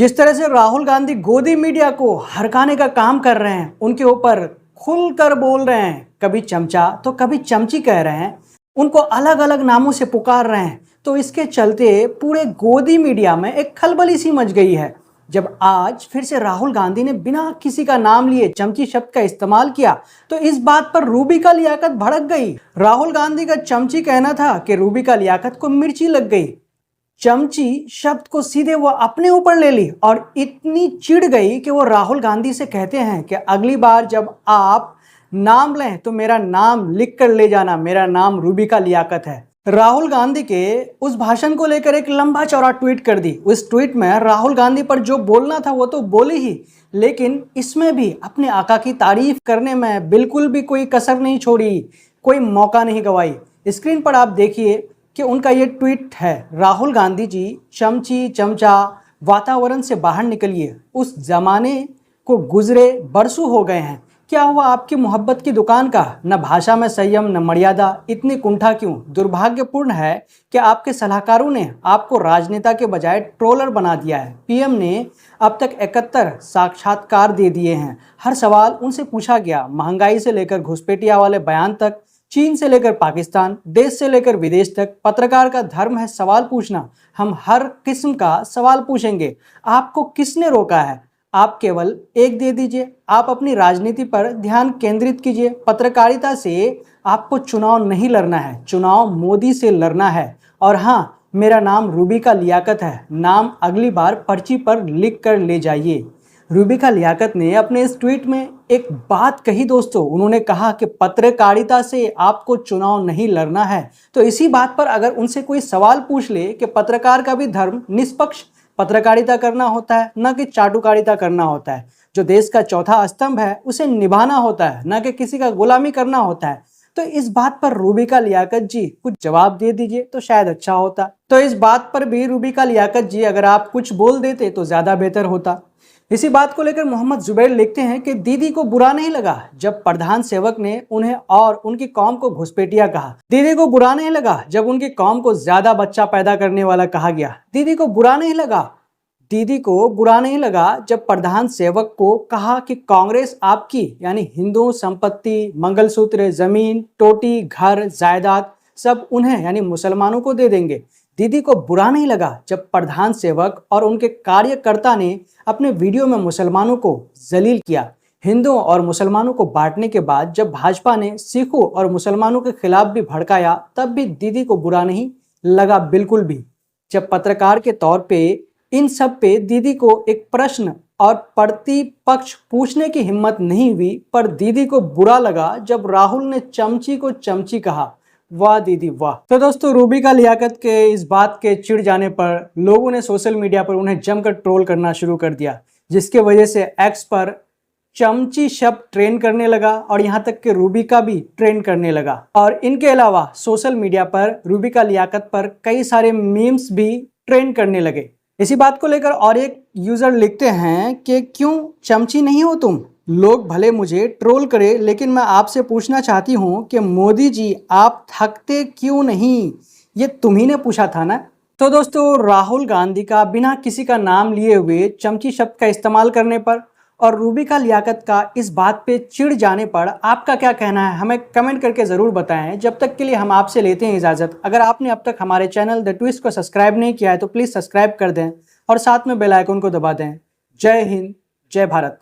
जिस तरह से राहुल गांधी गोदी मीडिया को हरकाने का काम कर रहे हैं, उनके ऊपर खुलकर बोल रहे हैं, कभी चमचा तो कभी चमची कह रहे हैं, उनको अलग अलग नामों से पुकार रहे हैं, तो इसके चलते पूरे गोदी मीडिया में एक खलबली सी मच गई है। जब आज फिर से राहुल गांधी ने बिना किसी का नाम लिए चमची शब्द का इस्तेमाल किया तो इस बात पर रूबिका लियाकत भड़क गई। राहुल गांधी का चमची कहना था कि रूबिका लियाकत को मिर्ची लग गई। चमची शब्द को सीधे वो अपने ऊपर ले ली और इतनी चिढ़ गई कि वो राहुल गांधी से कहते हैं कि अगली बार जब आप नाम लें तो मेरा नाम लिख कर ले जाना, मेरा नाम रूबिका लियाकत है। राहुल गांधी के उस भाषण को लेकर एक लंबा चौड़ा ट्वीट कर दी। उस ट्वीट में राहुल गांधी पर जो बोलना था वो तो बोले ही, लेकिन इसमें भी अपने आका की तारीफ करने में बिल्कुल भी कोई कसर नहीं छोड़ी, कोई मौका नहीं गंवाई। स्क्रीन पर आप देखिए कि उनका ये ट्वीट है, राहुल गांधी जी चमची चमचा वातावरण से बाहर निकलिए, उस जमाने को गुजरे बरसों हो गए हैं। क्या हुआ आपकी मोहब्बत की दुकान का? न भाषा में संयम न मर्यादा, इतनी कुंठा क्यों? दुर्भाग्यपूर्ण है कि आपके सलाहकारों ने आपको राजनेता के बजाय ट्रोलर बना दिया है। पीएम ने अब तक 71 साक्षात्कार दे दिए हैं। हर सवाल उनसे पूछा गया, महंगाई से लेकर घुसपैठिया वाले बयान तक, चीन से लेकर पाकिस्तान, देश से लेकर विदेश तक। पत्रकार का धर्म है सवाल पूछना, हम हर किस्म का सवाल पूछेंगे। आपको किसने रोका है? आप केवल एक दे दीजिए, आप अपनी राजनीति पर ध्यान केंद्रित कीजिए। पत्रकारिता से आपको चुनाव नहीं लड़ना है, चुनाव मोदी से लड़ना है। और हाँ, मेरा नाम रूबिका लियाकत है, नाम अगली बार पर्ची पर लिख कर ले जाइए। रूबिका लियाकत ने अपने इस ट्वीट में एक बात कही दोस्तों, उन्होंने कहा कि पत्रकारिता से आपको चुनाव नहीं लड़ना है। तो इसी बात पर अगर उनसे कोई सवाल पूछ ले कि पत्रकार का भी धर्म निष्पक्ष पत्रकारिता करना होता है, न कि चाटुकारिता करना होता है, जो देश का चौथा स्तंभ है उसे निभाना होता है, न कि किसी का गुलामी करना होता है, तो इस बात पर रूबिका लियाकत जी कुछ जवाब दे दीजिए तो शायद अच्छा होता। तो इस बात पर भी रूबिका लियाकत जी अगर आप कुछ बोल देते तो ज्यादा बेहतर होता। इसी बात को लेकर मोहम्मद जुबैर लिखते हैं कि दीदी को बुरा नहीं लगा जब प्रधान सेवक ने उन्हें और उनकी कौम को घुसपैठिया कहा। दीदी को बुरा नहीं लगा जब उनकी कौम को ज्यादा बच्चा पैदा करने वाला कहा गया। दीदी को बुरा नहीं लगा, दीदी को बुरा नहीं लगा जब प्रधान सेवक को कहा कि कांग्रेस आपकी यानी हिंदू संपत्ति, मंगलसूत्र, जमीन, टोटी, घर, जायदाद सब उन्हें यानी मुसलमानों को दे देंगे। दीदी को बुरा नहीं लगा जब प्रधान सेवक और उनके कार्यकर्ता ने अपने वीडियो में मुसलमानों को जलील किया। हिंदुओं और मुसलमानों को बांटने के बाद जब भाजपा ने सिखों और मुसलमानों के खिलाफ भी भड़काया, तब भी दीदी को बुरा नहीं लगा बिल्कुल भी। जब पत्रकार के तौर पे इन सब पे दीदी को एक प्रश्न और प्रतिपक्ष पूछने की हिम्मत नहीं हुई, पर दीदी को बुरा लगा जब राहुल ने चमची को चमची कहा। वाह दीदी वाह। तो दोस्तों, रूबिका लियाकत के इस बात के चिढ़ जाने पर लोगों ने सोशल मीडिया पर उन्हें जमकर ट्रोल करना शुरू कर दिया, जिसके वजह से एक्स पर चमची शब्द ट्रेंड करने लगा और यहाँ तक कि रूबिका भी ट्रेंड करने लगा। और इनके अलावा सोशल मीडिया पर रूबिका लियाकत पर कई सारे मीम्स भी ट्रेंड करने लगे। इसी बात को लेकर और एक यूजर लिखते हैं कि क्यों चमची नहीं हो तुम? लोग भले मुझे ट्रोल करे, लेकिन मैं आपसे पूछना चाहती हूँ कि मोदी जी आप थकते क्यों नहीं? ये तुम्ही ने पूछा था ना। तो दोस्तों, राहुल गांधी का बिना किसी का नाम लिए हुए चमची शब्द का इस्तेमाल करने पर और रूबिका लियाकत का इस बात पे चिढ़ जाने पर आपका क्या कहना है, हमें कमेंट करके ज़रूर बताएं। जब तक के लिए हम आपसे लेते हैं इजाज़त। अगर आपने अब तक हमारे चैनल द ट्विस्ट को सब्सक्राइब नहीं किया है तो प्लीज़ सब्सक्राइब कर दें और साथ में बेल आइकन को दबा दें। जय हिंद, जय भारत।